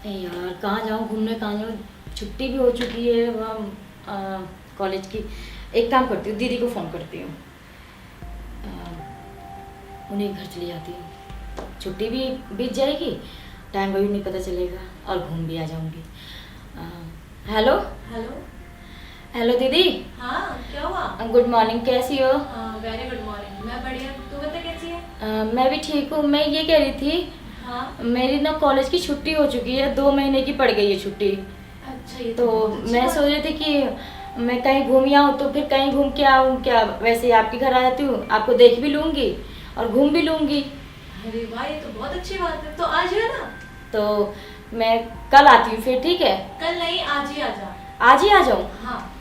यार कहाँ जाऊँ घूमने, कहाँ जाऊँ, छुट्टी भी हो चुकी है वहाँ कॉलेज की। एक काम करती हूँ, दीदी को फ़ोन करती हूँ, उन्हें घर चली जाती हूँ, छुट्टी भी बीत जाएगी, टाइम का भी नहीं पता चलेगा और घूम भी आ जाऊँगी। Hello hello. हेलो दीदी। हाँ क्या हुआ? गुड मॉर्निंग, कैसी हो? Very good morning. मैं बढ़िया, तू बता कैसी है? मैं भी ठीक हूँ। मैं ये कह रही थी, हाँ। मेरी ना कॉलेज की छुट्टी हो चुकी है, 2 महीने की पड़ गई है छुट्टी। अच्छा, ये तो बहुत अच्छी मैं बात सोच रही थी कि मैं कहीं घूम आऊँ, तो फिर कहीं घूम के आऊँ क्या? वैसे ही आपके घर आ जाती हूँ, आपको देख भी लूँगी और घूम भी लूँगी। अरे वाह, ये तो बहुत अच्छी बात है। तो आज है ना? तो मैं कल आती हूँ फिर, ठीक है? कल नहीं, आज ही आ जा। आज ही आ जाऊँ? हाँ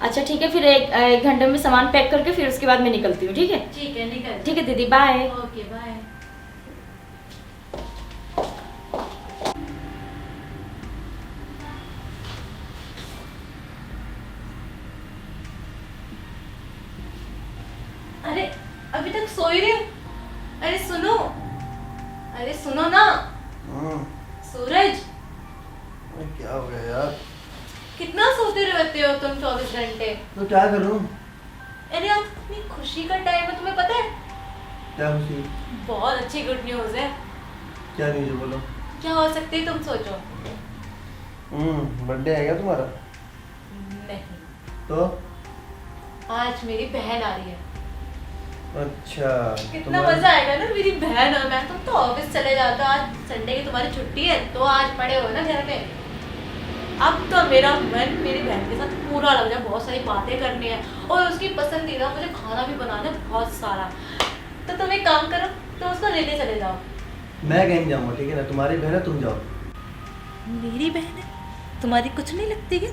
अच्छा ठीक है, फिर एक घंटे में सामान पैक करके फिर उसके बाद मैं निकलती हूँ, ठीक है? ठीक है, निकल। ठीक है दीदी, बाय। Okay bye. अरे अभी तक सो ही रही हो? अरे सुनो, अरे सुनो ना सूरज। क्या हो गया यार? कितना सोते रहते हो तुम 24 घंटे? तो क्या करूं? अरे अब अपनी खुशी का टाइम है, तुम्हें पता है? क्या खुशी? बहुत अच्छी गुड न्यूज़ है। क्या न्यूज़ है, बोलो। क्या हो सकती है तुम सोचो। बर्थडे है क्या तुम्हारा? नहीं, तो आज मेरी बहन आ रही है। अच्छा, कितना मजा आएगा ना, मेरी बहन और मैं। तुम तो ऑफिस चले जाते हो, आज संडे की तुम्हारी छुट्टी है, तो आज पड़े हो ना घर पे। अब तो मेरा मन मेरी बहन के साथ पूरा लग जाए, बहुत सारी बातें करनी है और उसकी पसंदीदा मुझे खाना भी बनाना है बहुत सारा। तो तुम एक काम करो, तो उसको लेने चले जाओ। मैं कहीं जाऊंगा, ठीक है ना? तुम्हारी बहन है, तुम जाओ। मेरी बहन है, तुम्हारी कुछ नहीं लगती क्या?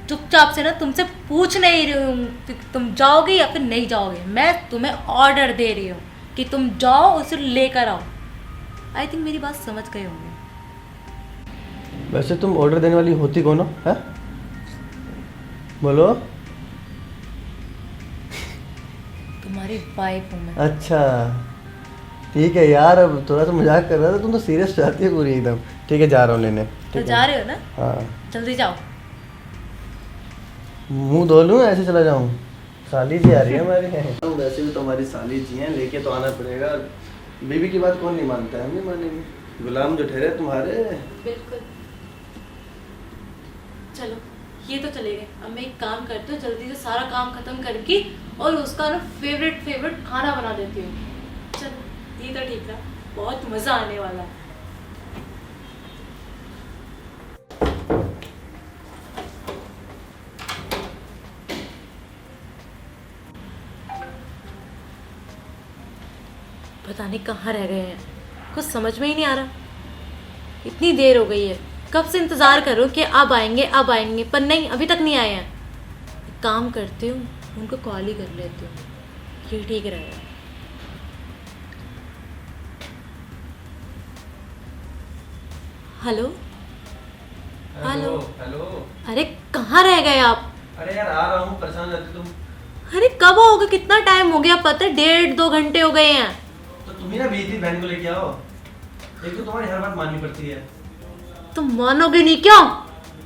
चुपचाप से ना तुमसे पूछ नहीं रही हूँ कि तुम जाओगे या फिर नहीं जाओगे। मैं तुम्हें ऑर्डर दे रही हूँ कि तुम जाओ, उसे लेकर आओ। आई थिंक मेरी बात समझ गए होंगे। वैसे तुम ऑर्डर देने वाली होती कौन हो, है? बोलो। तुम्हारी वाइफ हूँ मैं। अच्छा ठीक है यार, अब थोड़ा सा मजाक कर रहा था, तुम तो सीरियस जाती है पूरी एकदम। ठीक है, जा रहा हूँ लेने। तो ठीक जा है? रहे हो ना? हाँ। जल्दी जाओ। मुंह धो लूँ, ऐसे चला जाऊँ? साली जी आ रही है हमारी। वैसे भी तो हमारी साली जी हैं, लेके तो आना पड़ेगा। बीवी की बात कौन नहीं मानता है, हम नहीं मानेंगे। गुलाम जो ठहरे तुम्हारे। बिल्कुल। चलो ये तो चले गए, अब मैं एक काम करती हूँ, जल्दी से सारा काम खत्म करके और उसका ना फेवरेट खाना बना देती हूँ। चलो ये तो ठीक है, बहुत मज़ा आने वाला है। पता नहीं कहाँ रह गए हैं, कुछ समझ में ही नहीं आ रहा। इतनी देर हो गई है, कब से इंतज़ार करो कि अब आएंगे, पर नहीं, अभी तक नहीं आए हैं। एक काम करती हूँ, उनको कॉल ही कर लेती हूँ, ये ठीक रहेगा। Hello hello hello. अरे कहाँ रह गए आप? अरे यार आ रहा हूँ, परेशान रहती तुम। अरे कब आओगे? कितना टाइम हो गया, पता है 1.5-2 घंटे हो गए हैं। तो तुम ही ना भेजी थी बहन को लेके आओ। एक तो तुम्हारी हर बात माननी पड़ती है। तुम मानोगे नहीं क्या?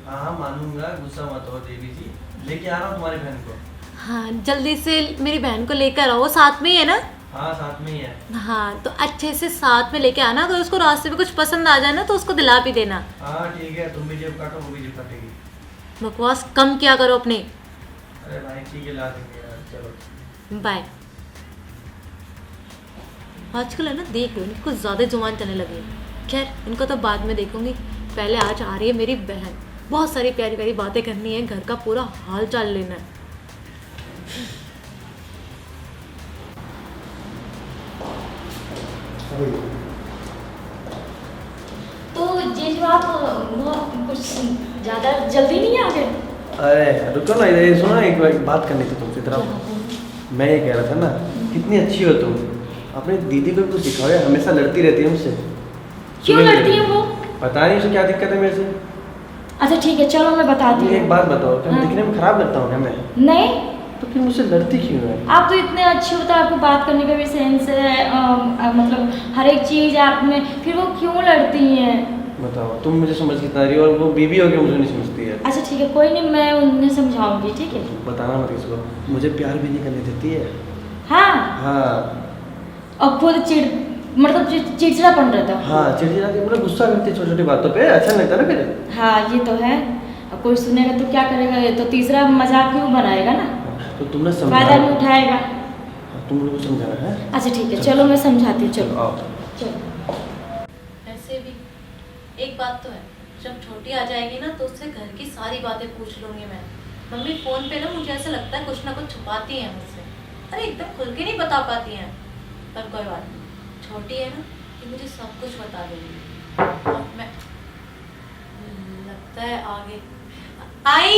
हाँ मानूंगा, गुस्सा मत हो देवी जी। लेके आ रहा हूँ तुम्हारी बहन को। हाँ जल्दी से मेरी बहन को लेकर आओ, साथ में ही है ना? हाँ साथ में ही है। हाँ तो अच्छे से साथ में लेके आना, अगर उसको रास्ते में कुछ पसंद आ जाए ना तो उसको दिला भी देना। हाँ ठीक है, तुम भी जेब काटो, वो भी जेब काटेगी। बकवास कम किया करो अपनी। अरे भाई ठीक है, ला देंगे यार, चलो बाय। आजकल है ना, देख लो इनकी कुछ ज़्यादा जुबान चलने लगी है। खैर इनको तो बाद में देखूंगी, पहले आज आ रही है मेरी बहन। बहुत सारी प्यारी प्यारी बातें करनी है, घर का पूरा हाल चाल लेना है। तो जीजू आप वो कुछ ज़्यादा जल्दी नहीं आ गए? अरे रुको ना, ये सुनो ना, एक बात करनी थी तुमसे तरफ। मैं ये कह रहा था ना, कितनी अच्छी हो तुम। अपनी दीदी को भी कुछ सिखाओ यार, हमेशा लड़ती रहती है हमसे। क्यों लड़ती है वो? पता नहीं उसे क्या दिक्कत है मेरे से। अच्छा ठीक है, चलो मैं बताती तुम एक हूँ। बात बताओ, क्या हाँ। दिखने में खराब लगता हूँ क्या मैं? नहीं, तो फिर मुझसे लड़ती क्यों है? आप तो इतने अच्छे होते हैं, आपको बात करने का भी सेंस है, मतलब हर एक चीज़ आप में, फिर वो क्यों लड़ती हैं? बताओ, तुम मुझे समझ कितना रही हो और वो बीवी होकर मुझे नहीं समझती है। अच्छा ठीक है, कोई नहीं, मैं उन्हें समझाऊंगी, ठीक है। बताना मत इसको, मुझे प्यार भी नहीं करने देती है। हाँ, हाँ और खुद चिड़चिड़ापन रहता है। हाँ, चिड़चिड़ा के मतलब गुस्सा करती है छोटी छोटी बातों पे, अच्छा नहीं लगता ना फिर। हाँ ये तो है, अब कोई सुनेगा तो क्या करेगा, ये तो तीसरा मजाक क्यों बनाएगा ना, तो तुम ना फायदा नहीं उठाएगा। तुम लोगों को समझाना है। अच्छा ठीक है, चलो मैं समझाती हूँ, चलो आओ। चलो। ऐसे भी एक बात तो है, जब छोटी आ जाएगी ना तो उससे घर की सारी बातें पूछ लूंगी मैं। मम्मी फोन पे ना मुझे ऐसा लगता है कुछ ना कुछ छुपाती हैं मुझसे, अरे एकदम खुल के नहीं बता पाती हैं। पर कोई बात नहीं, छोटी है ना कि मुझे सब कुछ बता देगी। और मैं लगता है आगे आई।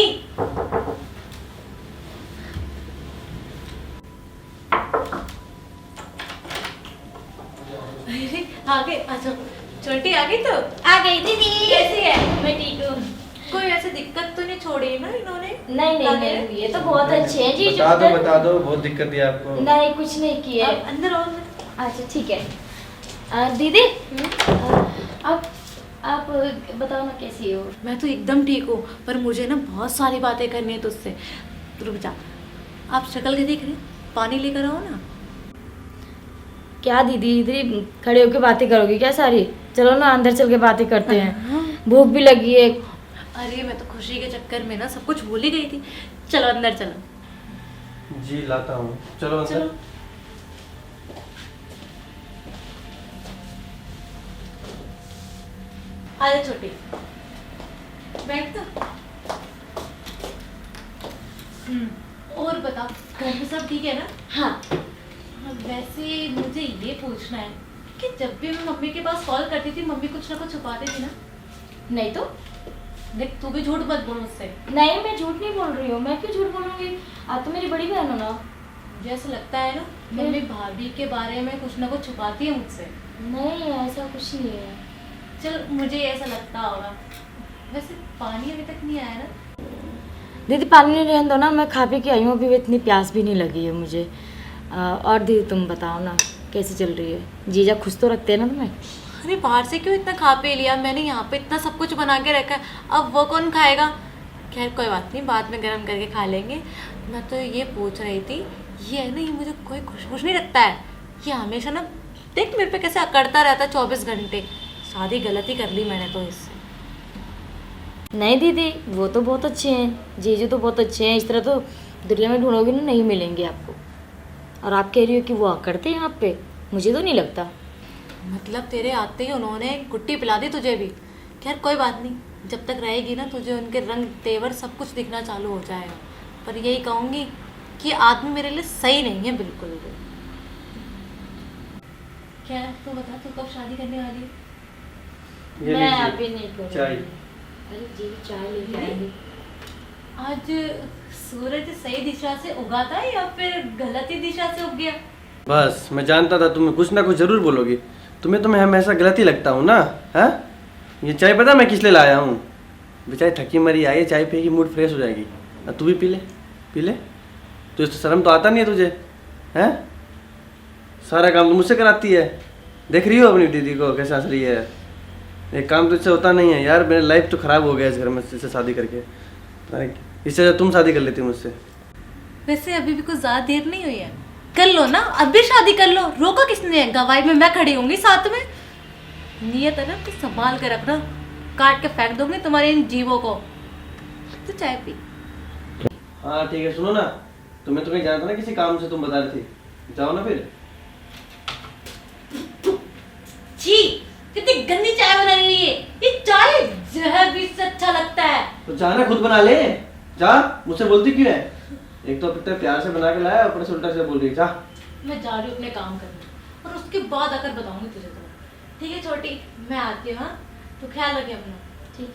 अरे आ गई, अच्छा छोटी आ गई तो आ गई दीदी। कैसी है? मैं ठीक हूँ। कोई ऐसे दिक्कत तो नहीं छोड़ी ना इन्होंने? नहीं नहीं नहीं, ये तो बहुत अच्छे हैं जी। बता दो बहुत दिक्कत दिया आपको। नहीं कुछ नहीं किए। अब अंदर आओ। अच्छा ठीक है। दीदी आप बताओ ना कैसी हो। मैं तो एकदम ठीक हूँ, पर मुझे ना बहुत सारी बातें करनी है तुझसे। रुक जा, आप शक्ल के देख रहे, पानी लेकर आओ ना। क्या दीदी इधर खड़े होके बातें करोगी क्या सारी? चलो ना अंदर चल के बातें करते हैं, भूख भी लगी है। अरे मैं तो खुशी के चक्कर में ना सब कुछ भूल ही गई थी। चलो अंदर चलो। जी लाता हूँ, चलो अंदर। चलो। आजा छोटी, बैठ तो। और बता, घर में सब ठीक है ना? हाँ वैसे मुझे ये पूछना है कि जब भी मैं मम्मी के पास कॉल करती थी, मम्मी कुछ ना कुछ छुपाती थी ना? नहीं तो देख तू भी झूठ मत बोल मुझसे। नहीं, मैं झूठ नहीं बोल रही हूँ। मैं क्यों झूठ बोलूँगी? आप तो मेरी बड़ी बहन हो ना। मुझे ऐसा लगता है ना मम्मी भाभी के बारे में कुछ ना कुछ छुपाती है मुझसे। नहीं ऐसा कुछ नहीं है। चल मुझे ऐसा लगता होगा। वैसे पानी अभी तक नहीं आया ना? दीदी पानी नहीं रहने दो ना, मैं खा पी के आई हूँ, अभी इतनी प्यास भी नहीं लगी है मुझे। और दीदी तुम बताओ ना कैसी चल रही है? जीजा खुश तो रखते हैं ना तुम्हें? अरे बाहर से क्यों इतना खा पी लिया? मैंने यहाँ पे इतना सब कुछ बना के रखा है, अब वो कौन खाएगा? खैर कोई बात नहीं, बाद में गर्म करके खा लेंगे। मैं तो ये पूछ रही थी, ये है ना, ये मुझे कोई खुश नहीं रखता है। ये हमेशा ना देख मेरे पे कैसे अकड़ता रहता है 24 घंटे। शादी गलती कर ली मैंने तो इससे। नहीं दीदी वो तो बहुत अच्छे हैं, जीजू तो बहुत अच्छे हैं, इस तरह तो दुनिया में ढूंढोगे ना नहीं मिलेंगे आपको। और आप कह रही हो कि वो करते हैं आप पे, मुझे तो नहीं लगता। मतलब तेरे आते ही उन्होंने गुट्टी पिला दी तुझे भी? खैर कोई बात नहीं, जब तक रहेगी ना तुझे उनके रंग तेवर सब कुछ दिखना चालू हो जाएगा। पर यही कहूँगी कि आदमी मेरे लिए सही नहीं है बिल्कुल भी। क्या तू बता, तू कब शादी करने वाली है? ये मैं लीजिए, अभी नहीं करूँगी। चाय। अरे जी चाय लेके आएंगे। आज सूरज सही दिशा से उगा था या फिर गलत ही दिशा से उग गया? बस मैं जानता था तुम्हें कुछ ना कुछ जरूर बोलोगी। तुम्हें तो मैं हमेशा गलत ही लगता हूँ ना। हाँ, ये चाय पता मैं किस लिए लाया हूँ? बेचारी थकी मरी आई है, चाय पिएगी मूड फ्रेश हो जाएगी। तू भी पी ले, पी ले। तो शर्म तो आता नहीं है तुझे? हैं, सारा काम तो मुझसे कराती है। देख रही हो अपनी दीदी को कैसे हंस रही है? एक काम तो इससे होता नहीं है यार। मेरी लाइफ तो ख़राब हो गया इस घर में इससे शादी करके। इससे तुम शादी कर लेती मुझसे। वैसे अभी भी कुछ ज़्यादा देर नहीं हुई है, कर लो ना, अभी शादी कर लो। रोका किसने है? गवाही में मैं खड़ी होंगी साथ में। नियत है ना तो संभाल के रखना, काट के फेंक दूंगी तुम्हारे इन जीवों को। तो चाय पी। हाँ ठीक है, सुनो ना, तुम्हें तो कहीं जाना था ना किसी काम से, तुम बता रही थी, जाओ ना फिर। छी, कितनी गंदी चाय बना रही है ये। चाय जहर भी से अच्छा लगता है। तो जाना खुद बना ले, जा। मुझसे बोलती क्यों है? एक तो इतने प्यार से बना के लाया, ऊपर से उल्टा से बोल रही है। जा, मैं जा रही हूँ अपने काम करने, और उसके बाद आकर बताऊंगी तुझे तो। ठीक है छोटी, मैं आती हूँ। हाँ, तो ख्याल रखे अपना। ठीक।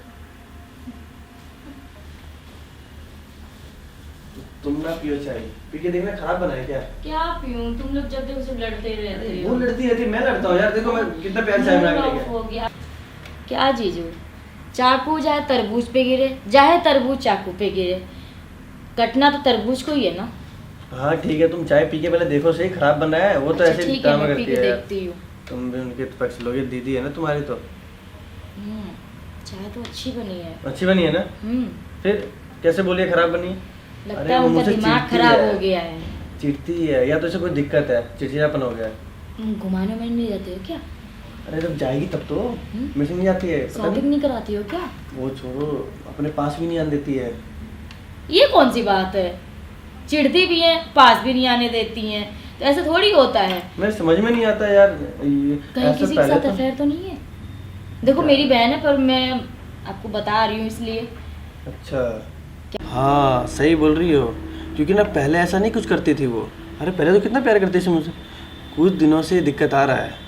तुम ना पियो चाय, पी के देखना खराब बना है क्या? क्या पीऊं? तुम लोग जब देखो सब लड़ते रहते हो। वो लड़ती रहती, मैं लड़ता हूँ यार। देखो मैं कितना प्यार चाय बना के लेके आया। हो गया क्या जीजू? चाकू चाहे तरबूज पे गिरे, चाहे तरबूज चाकू पे गिरे, कटना तो तरबूज को ही है ना। हाँ ठीक है, तुम चाय पी के पहले देखो सही खराब बना है। वो तो अच्छा, ऐसे ठीक है, ड्रामा मैं पी करती के है। देखती हूँ। तुम भी उनके पक्ष लोगे, दीदी है ना तुम्हारी तो। चाय तो अच्छी बनी है। अच्छी बनी है ना? फिर कैसे बोलिए खराब बनी है? लगता अरे है वो उनका मुझसे दिमाग चिढ़ती खराब है। हो गया है। चिढ़ती है या तो इसे कोई दिक्कत है, चिड़चिड़ापन हो गया है। घुमाने में नहीं जाते हो क्या? अरे जब जाएगी तब तो मेरे से नहीं जाती है, पता शॉपिंग नहीं। नहीं कराती हो क्या? वो छोड़ो, अपने पास भी नहीं आने देती है। ये कौन सी बात है? चिढ़ती भी हैं, पास भी नहीं आने देती हैं, तो ऐसा थोड़ी होता है। मैं समझ में नहीं आता यार, ये कहीं ऐसा किसी के पहले साथ तो अफेयर तो नहीं है? देखो मेरी बहन है, पर मैं आपको बता रही हूँ इसलिए। अच्छा हाँ सही बोल रही हो, क्योंकि ना पहले ऐसा नहीं कुछ करती थी वो। अरे पहले तो कितना प्यार करती थी मुझसे, कुछ दिनों से दिक्कत आ रहा है।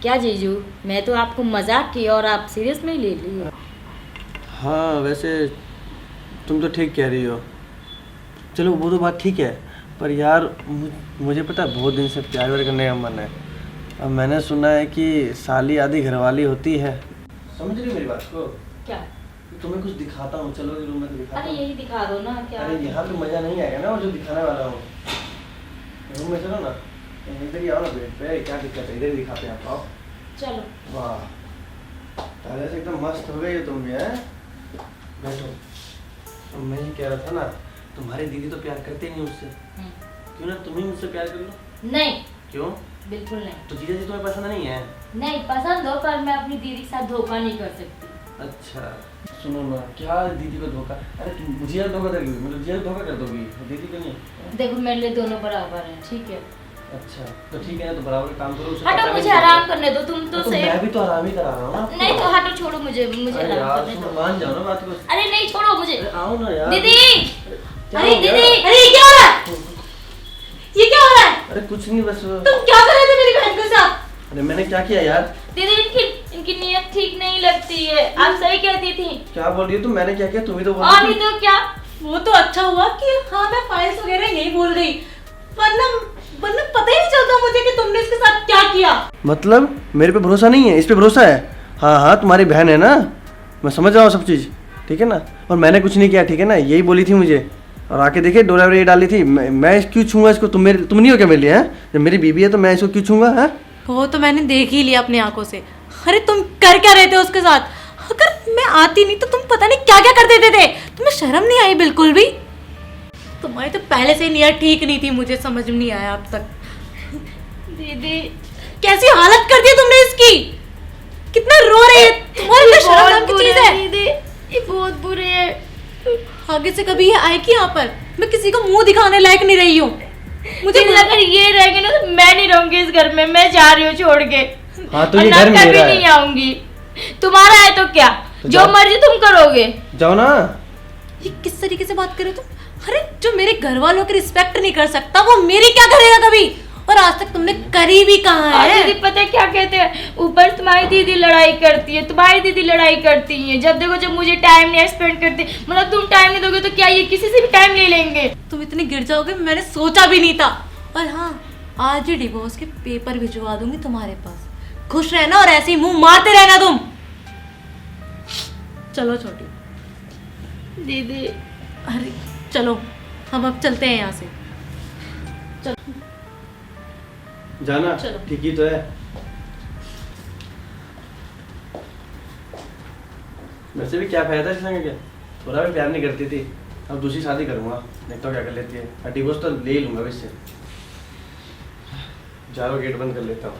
क्या जीजू, मैं तो आपको मजाक की और आप सीरियस में ही ले ली। हाँ वैसे तुम तो ठीक कह रही हो, चलो वो तो बात ठीक है, पर यार मुझे पता है बहुत दिन से प्यार व्यार करने का मन है। अब मैंने सुना है कि साली आधी घरवाली होती है। समझ रही हो मेरी बात को? क्या? तुम्हें कुछ दिखाता हूँ, चलो रूम में तो दिखाता अरे हूँ। यही दिखा दो ना। क्या? अरे यहाँ पे मजा नहीं आएगा ना, वो जो दिखाने वाला हूँ। रूम में चलो ना, इधर ही आओ ना बेड पे, क्या दिक्कत है, इधर ही दिखाते हैं। आप आओ। चलो। वाह पहले से एकदम मस्त हो गई हो तुम भी, हैं? बैठो। अब मैं ये कह रहा था ना, तुम्हारी दीदी तो प्यार करते नहीं मुझसे, क्यों ना तुम ही मुझसे प्यार कर लो? नहीं, क्यों? बिल्कुल नहीं। तो जीजा जी तुम्हें पसंद नहीं है? नहीं पसंद हो, पर मैं अपनी दीदी के साथ धोखा नहीं कर सकती। अच्छा सुनो ना, क्या दीदी को धोखा? अरे तुम मुझे यार धोखा करोगी, मतलब जीजा को धोखा कर दोगी, दीदी को नहीं। देखो मेरे लिए दोनों बराबर हैं, ठीक है? अच्छा तो ठीक है ना, तो बराबर काम करो। उसे हटो, पता मुझे नहीं आराम चलता। करने दो। तुम तो से मैं भी तो आराम ही करा रहा हूँ ना आपको। नहीं तो हटो, छोड़ो मुझे अरे आराम यार करने तुम दो। मान जाओ ना बात को। अरे नहीं, छोड़ो मुझे। अरे आओ ना यार। दीदी, क्या अरे हो गया? दीदी, अरे ये क्या हो रहा है? ये क्या हो रहा है? अरे कुछ नहीं, बस तुम क्या कर रहे थे मेरी बहन के साथ? अरे मैंने क्या किया यार? दीदी इनकी नीयत ठीक नहीं लगती है। आप सही कहती थी। क्या बोल रही हो तुम? मैंने क्या किया? तुम ही तो बोल और रही नहीं थी। तो क्या? वो तो अच्छा हुआ कि हाँ मैं फाइल्स वगैरह यही बोल गई, वरना वरना पता ही नहीं चलता मुझे कि तुमने इसके साथ क्या किया। मतलब मेरे पे भरोसा नहीं है? इस पे भरोसा है? हाँ हाँ तुम्हारी बहन है ना, मैं समझ रहा हूँ सब चीज़, ठीक है ना? और मैंने कुछ नहीं किया, ठीक है ना? यही बोली थी मुझे, और आके देखे डोरा ये डाली थी। मैं क्यों छूँगा इसको? तुम नहीं हो क्या मेरे लिए? हैं? जब मेरी बीबी है तो मैं इसको क्यों छूँगा? है वो तो मैंने देख ही लिया अपनी आंखों से। अरे तुम कर क्या रहे थे उसके साथ? अगर मैं आती नहीं तो तुम पता नहीं क्या क्या कर देते थे। तुम्हें शर्म नहीं आई बिल्कुल भी? तुम्हारी तो पहले से नीयत ठीक नहीं थी, मुझे समझ में नहीं आया अब तक। दीदी कैसी हालत कर दी तुमने इसकी, कितना रो रही है। तुम्हारे लिए शर्म नाम की चीज है? दीदी ये बहुत बुरे है। आगे से कभी ये आएगी यहाँ पर, मैं किसी को मुंह दिखाने लायक नहीं रही हूँ। मुझे मुझे अगर ये रहेंगे ना तो मैं नहीं रहूंगी इस घर में। मैं जा रही हूँ छोड़ के। हाँ तो और ये ना घर कभी मेरा नहीं है। आऊंगी। तुम्हारा है तो क्या, तो जो जाओ। मर्जी तुम करोगे। जाओ ना। ये किस तरीके से बात कर रहे हो तुम? अरे जो मेरे घर वालों की रिस्पेक्ट नहीं कर सकता वो मेरी क्या करेगा कभी? और आज तक तुमने करी भी कहाँ और है? दीदी पता है क्या कहते हैं, ऊपर तुम्हारी दीदी लड़ाई करती है, तुम्हारी दीदी लड़ाई करती है। जब देखो जब मुझे टाइम नहीं स्पेंड करती, मतलब तुम टाइम नहीं दोगे तो क्या ये किसी से भी टाइम ले लेंगे? तुम इतनी गिर जाओगे मैंने सोचा भी नहीं था। और हाँ, आज ही डिवोर्स के पेपर भिजवा दूंगी तुम्हारे पास। खुश रहना और ऐसे ही मुंह मारते रहना तुम। चलो छोटी दीदी अरे चलो हम अब चलते हैं यहाँ से। चलो जाना चलो। ठीक ही तो है। वैसे भी क्या फायदा इसका? क्या थोड़ा भी प्यार नहीं करती थी, अब दूसरी शादी करूंगा, देखता हूँ क्या कर लेती है। डिवोर्स तो ले ही लूंगा अब इससे। जाओ गेट बंद कर लेता हूँ।